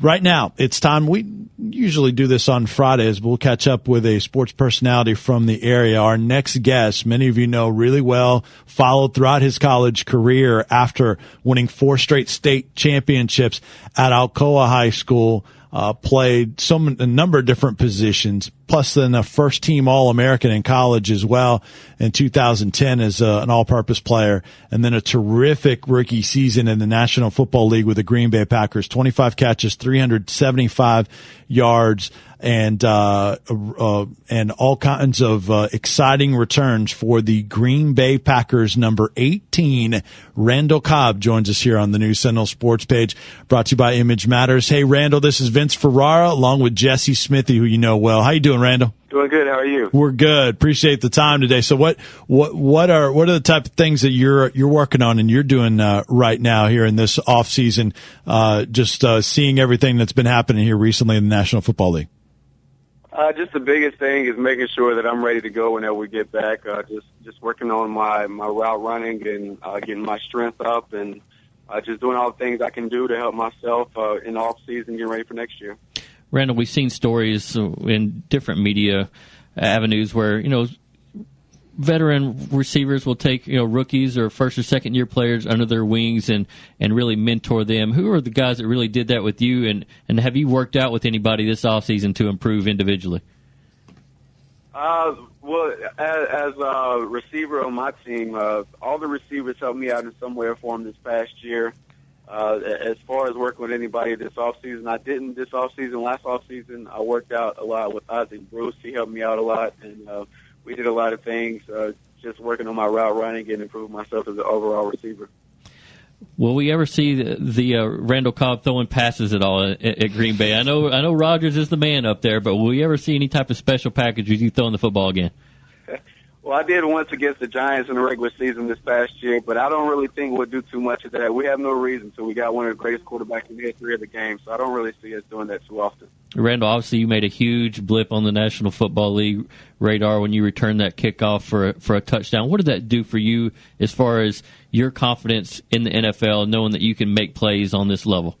Right now, it's time. We usually do this on Fridays, but we'll catch up with a sports personality from the area. Our next guest, many of you know really well, followed throughout his college career after winning 4 straight state championships at Alcoa High School. Played a number of different positions, plus then a first-team All-American in college as well in 2010 as an all-purpose player, and then a terrific rookie season in the National Football League with the Green Bay Packers, 25 catches, 375 yards, and all kinds of exciting returns for the Green Bay Packers. Number 18, Randall Cobb, joins us here on the new Sentinel Sports page, brought to you by Image Matters. Hey, Randall, this is Vince Ferrara along with Jesse Smithey, who you know well. How you doing, Randall? Doing good. How are you? We're good. Appreciate the time today. So what are the type of things that you're working on and you're doing right now here in this off season? Just seeing everything that's been happening here recently in the National Football League. Just the biggest thing is making sure that I'm ready to go whenever we get back. Just working on my route running and getting my strength up, and just doing all the things I can do to help myself in the off season, getting ready for next year. Randall, we've seen stories in different media avenues where, veteran receivers will take, rookies or first or second year players under their wings and really mentor them. Who are the guys that really did that with you, and have you worked out with anybody this offseason to improve individually? Well, as a receiver on my team, all the receivers helped me out in some way or form this past year. As far as working with anybody this offseason, I didn't this offseason. Last offseason, I worked out a lot with Isaac Bruce. He helped me out a lot, and we did a lot of things, just working on my route running and improving myself as an overall receiver. Will we ever see the Randall Cobb throwing passes at all at Green Bay? I know Rodgers is the man up there, but will we ever see any type of special package with you throwing the football again? Well, I did once against the Giants in the regular season this past year, but I don't really think we'll do too much of that. We have no reason to. We got one of the greatest quarterbacks in the history of the game, so I don't really see us doing that too often. Randall, obviously you made a huge blip on the National Football League radar when you returned that kickoff for a touchdown. What did that do for you as far as your confidence in the NFL, knowing that you can make plays on this level?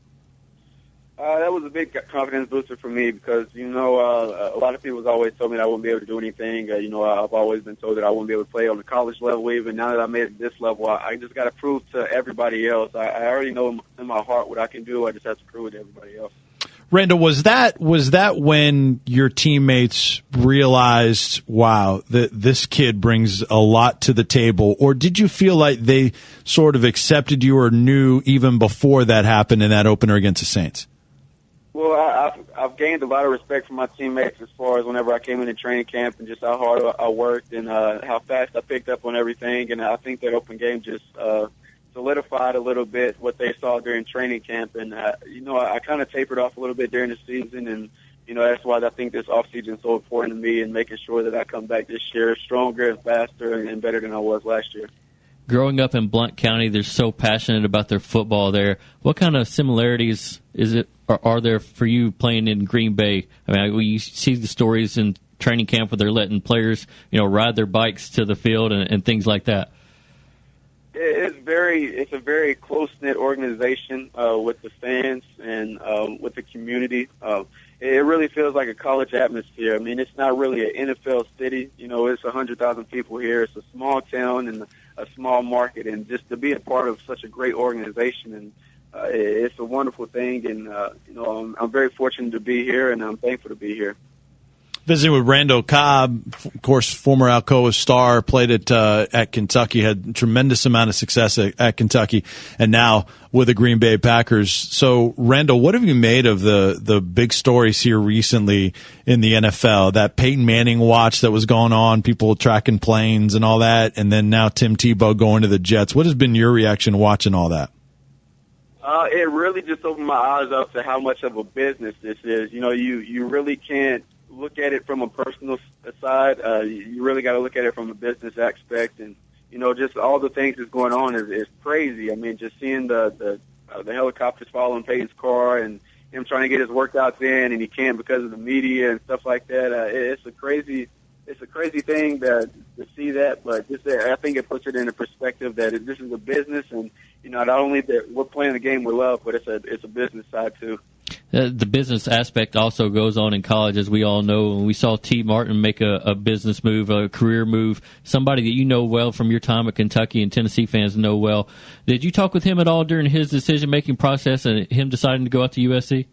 That was a big confidence booster for me because, a lot of people have always told me that I wouldn't be able to do anything. I've always been told that I wouldn't be able to play on the college level. Even now that I made it this level, I just got to prove to everybody else. I already know in my heart what I can do. I just have to prove it to everybody else. Randall, was that when your teammates realized, wow, that this kid brings a lot to the table? Or did you feel like they sort of accepted you or knew even before that happened in that opener against the Saints? Well, I've gained a lot of respect from my teammates as far as whenever I came into training camp and just how hard I worked and how fast I picked up on everything. And I think that open game just solidified a little bit what they saw during training camp. And, I kind of tapered off a little bit during the season. And, that's why I think this offseason is so important to me and making sure that I come back this year stronger and faster and better than I was last year. Growing up in Blount County, they're so passionate about their football there. What kind of similarities are there for you playing in Green Bay? I mean, you see the stories in training camp where they're letting players, ride their bikes to the field and things like that. It's a very close-knit organization with the fans and with the community. It really feels like a college atmosphere. I mean, it's not really an NFL city. It's 100,000 people here. It's a small town and a small market, and just to be a part of such a great organization, and it's a wonderful thing. And I'm very fortunate to be here, and I'm thankful to be here. Visiting with Randall Cobb, of course, former Alcoa star, played at Kentucky, had a tremendous amount of success at Kentucky, and now with the Green Bay Packers. So, Randall, what have you made of the big stories here recently in the NFL? That Peyton Manning watch that was going on, people tracking planes and all that, and then now Tim Tebow going to the Jets. What has been your reaction watching all that? It really just opened my eyes up to how much of a business this is. You really can't look at it from a personal side. You really got to look at it from a business aspect, and just all the things that's going on is crazy. I mean, just seeing the helicopters following Peyton's car and him trying to get his workouts in, and he can't because of the media and stuff like that. It's a crazy thing to see that, but I think it puts it into perspective that this is a business, and not only that we're playing the game with love, but it's a business side too. The business aspect also goes on in college, as we all know. We saw T. Martin make a business move, a career move, somebody that you know well from your time at Kentucky and Tennessee fans know well. Did you talk with him at all during his decision-making process and him deciding to go out to USC?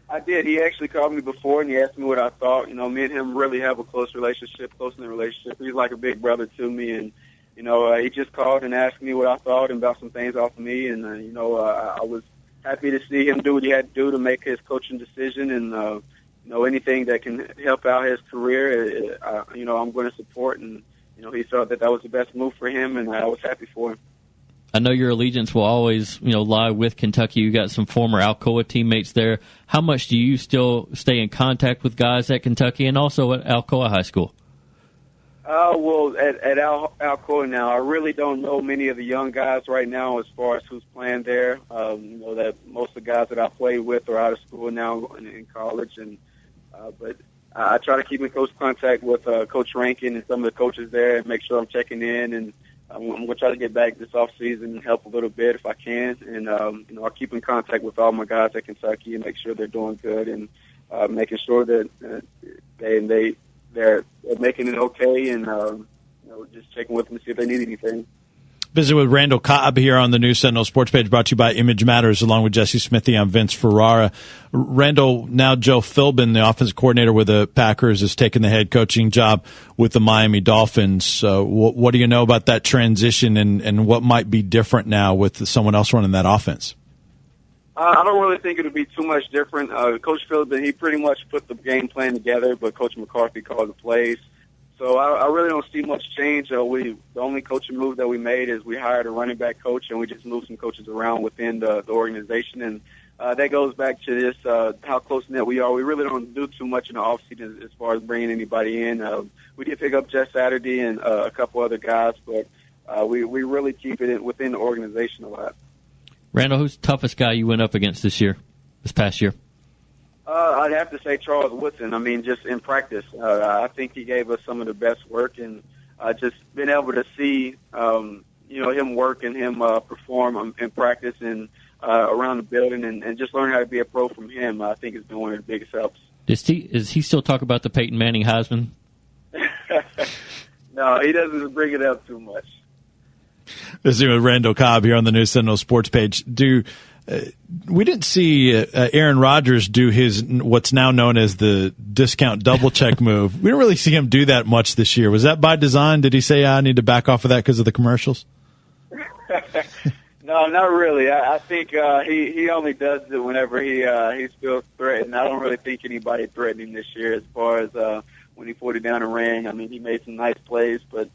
I did. He actually called me before, and he asked me what I thought. You know, me and him really have a close relationship, close-knit relationship. He's like a big brother to me, and, you know, he just called and asked me what I thought and about some things off of me, and, you know, I was happy to see him do what he had to do to make his coaching decision, and you know, anything that can help out his career, you know, I'm going to support. And you know, he felt that was the best move for him, and I was happy for him. I know your allegiance will always, you know, lie with Kentucky. You got some former Alcoa teammates there. How much do you still stay in contact with guys at Kentucky and also at Alcoa High School? Well, at Alcoa now, I really don't know many of the young guys right now as far as who's playing there. You know that most of the guys that I played with are out of school now in college, and but I try to keep in close contact with Coach Rankin and some of the coaches there and make sure I'm checking in. And I'm going to try to get back this off season and help a little bit if I can. And you know, I'll keep in contact with all my guys at Kentucky and make sure they're doing good and making sure that they're making it okay, and you know, just checking with them to see if they need anything. Visit with Randall Cobb here on the New Sentinel Sports Page, brought to you by Image Matters, along with Jesse Smithey. I'm Vince Ferrara. Randall, now Joe Philbin, the offensive coordinator with the Packers, has taken the head coaching job with the Miami Dolphins. What do you know about that transition, and what might be different now with someone else running that offense? I don't really think it'll be too much different. Coach Philbin, he pretty much put the game plan together, but Coach McCarthy called the plays. So I really don't see much change. The only coaching move that we made is we hired a running back coach, and we just moved some coaches around within the organization. And that goes back to this, how close-knit we are. We really don't do too much in the offseason as far as bringing anybody in. We did pick up Jeff Saturday and a couple other guys, but we really keep it within the organization a lot. Randall, who's the toughest guy you went up against this past year? I'd have to say Charles Woodson. I mean, just in practice, I think he gave us some of the best work, and just been able to see, you know, him work and him perform in practice and around the building, and just learn how to be a pro from him. I think has been one of the biggest helps. Does he still talk about the Peyton Manning Heisman? No, he doesn't bring it up too much. This is with Randall Cobb here on the New Sentinel Sports Page. We didn't see Aaron Rodgers do his what's now known as the discount double check move. We didn't really see him do that much this year. Was that by design? Did he say, I need to back off of that because of the commercials? No, not really. I think he only does it whenever he feels threatened. I don't really think anybody threatened him this year as far as when he put it down and ran. I mean, he made some nice plays, but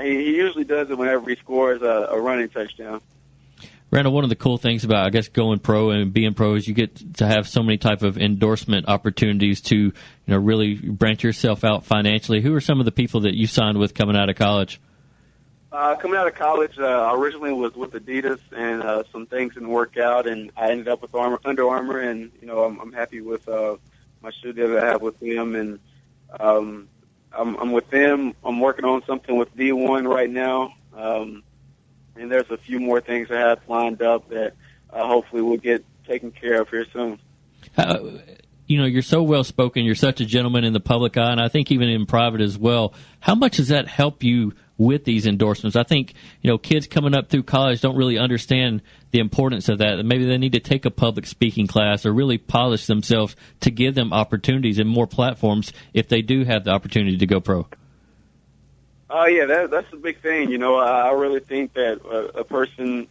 he usually does it whenever he scores a running touchdown. Randall, one of the cool things about, I guess, going pro and being pro is you get to have so many type of endorsement opportunities to, you know, really branch yourself out financially. Who are some of the people that you signed with coming out of college? Coming out of college, I originally was with Adidas, and some things didn't work out, and I ended up with Under Armour, and you know, I'm happy with my shoe deal that I have with them, and I'm with them. I'm working on something with D1 right now. And there's a few more things I have lined up that hopefully we'll get taken care of here soon. You know, you're so well-spoken. You're such a gentleman in the public eye, and I think even in private as well. How much does that help you with these endorsements? I think, you know, kids coming up through college don't really understand the importance of that. Maybe they need to take a public speaking class or really polish themselves to give them opportunities and more platforms if they do have the opportunity to go pro. Yeah, that's a big thing. You know, I really think that a person,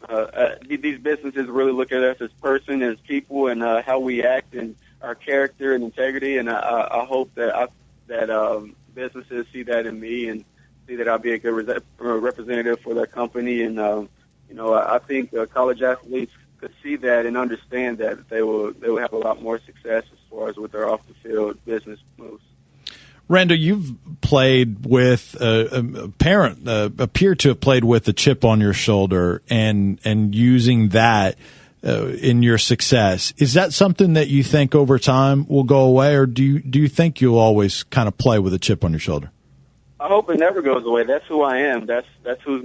these businesses really look at us as person, as people, and how we act and our character and integrity. And I hope that businesses see that in me and see that I'll be a good representative for their company. And you know, I think college athletes could see that and understand that they will have a lot more success as far as with their off the field business moves. Randall, you've played with a parent, appear to have played with a chip on your shoulder and using that in your success. Is that something that you think over time will go away, or do you think you'll always kind of play with a chip on your shoulder? I hope it never goes away. That's who I am. That's what's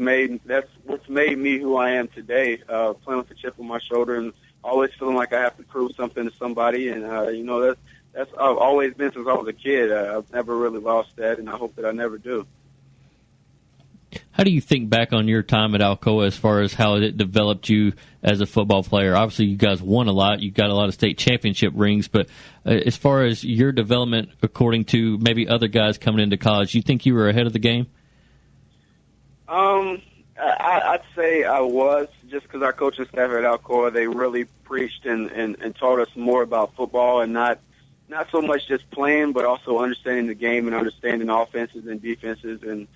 made me who I am today. Playing with a chip on my shoulder and always feeling like I have to prove something to somebody, and that's I've always been since I was a kid. I've never really lost that, and I hope that I never do. How do you think back on your time at Alcoa as far as how it developed you as a football player? Obviously, you guys won a lot. You got a lot of state championship rings. But as far as your development, according to maybe other guys coming into college, you think you were ahead of the game? I'd say I was, just because our coaching staff at Alcoa, they really preached and taught us more about football, and not so much just playing, but also understanding the game and understanding offenses and defenses, and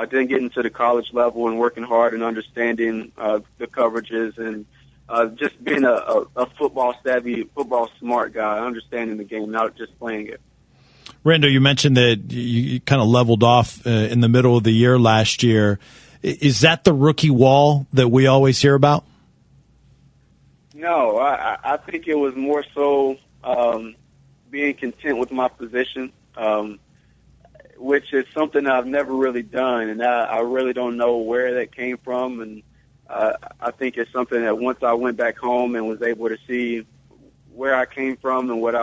then getting to the college level and working hard and understanding the coverages and just being a football savvy, football smart guy, understanding the game, not just playing it. Randall, you mentioned that you kind of leveled off in the middle of the year last year. Is that the rookie wall that we always hear about? No, I think it was more so being content with my position, which is something I've never really done, and I really don't know where that came from. And I think it's something that once I went back home and was able to see where I came from and what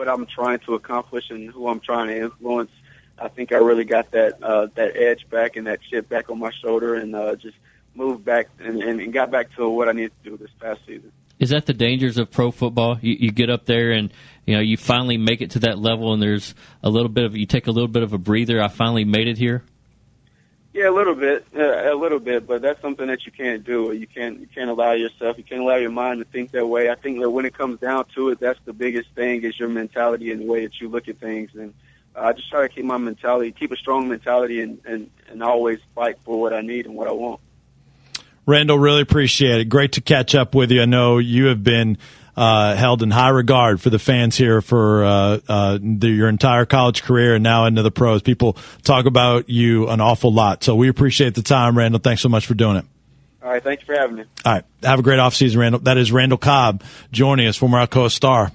I'm trying to accomplish and who I'm trying to influence, I think I really got that edge back and that chip back on my shoulder, and just moved back and got back to what I needed to do this past season. Is that the dangers of pro football? You get up there and you finally make it to that level, and there's you take a little bit of a breather. I finally made it here. Yeah, a little bit, but that's something that you can't do. You can't allow yourself, you can't allow your mind to think that way. I think that when it comes down to it, that's the biggest thing, is your mentality and the way that you look at things. And I just try to keep my mentality, keep a strong mentality, and always fight for what I need and what I want. Randall, really appreciate it. Great to catch up with you. I know you have been held in high regard for the fans here for your entire college career and now into the pros. People talk about you an awful lot. So we appreciate the time, Randall. Thanks so much for doing it. All right. Thank you for having me. All right. Have a great offseason, Randall. That is Randall Cobb joining us, former Alcoa star.